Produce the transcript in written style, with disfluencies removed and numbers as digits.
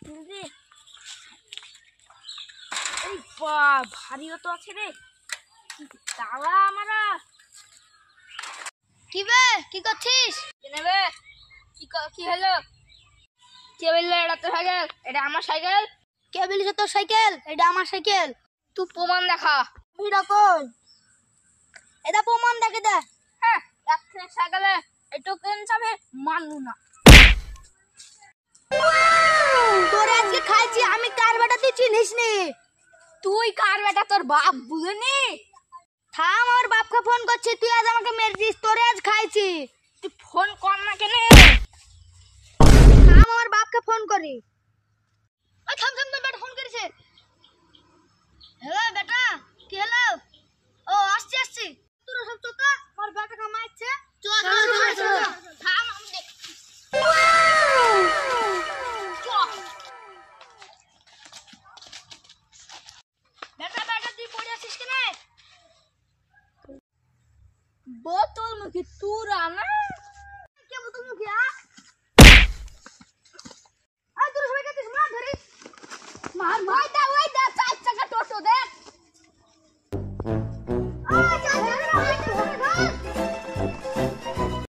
রে এই বাপ ভারীও তো আছে রে তালা আমারা কি বে কি করছিস? নেবে কি হলো কে বললো এটা তো সাইকেল এটা আমার সাইকেল কে বলিস তোর সাইকেল? এটা আমার সাইকেল। তুই প্রমাণ দেখা ভিড়া কই? এটা প্রমাণ দেখে দে। হ্যাঁ একটা সাইকেলে একটু কেন যাবে মানবো না তোরে আজকে খাইছি আমি কার বেটা তুই চিনিস নি? তুই কার বেটা তোর বাপ বুঝেনি থাম আমার বাপকে ফোন করছি তুই আজ আমাকে মেরেছিস তোরে আজ খাইছি। তুই ফোন কর না কেন থাম আমার বাপকে ফোন করি। ওই থাম থাম তোর বেটা ফোন করেছে। হ্যালো বেটা কি হলো? ও আসছি আসছি। তোরা সব চোকা আমার বেটাকে মারছে। চল থাম আমি দেখ বেটা বেটা তুই পড়ে আছিস কেন? বোতল মুখে তুরা না কে বোতল মুখে তোরা সবাই কাছিস মার ধরি মার ভাই দা চার চাকা টোটো দেখ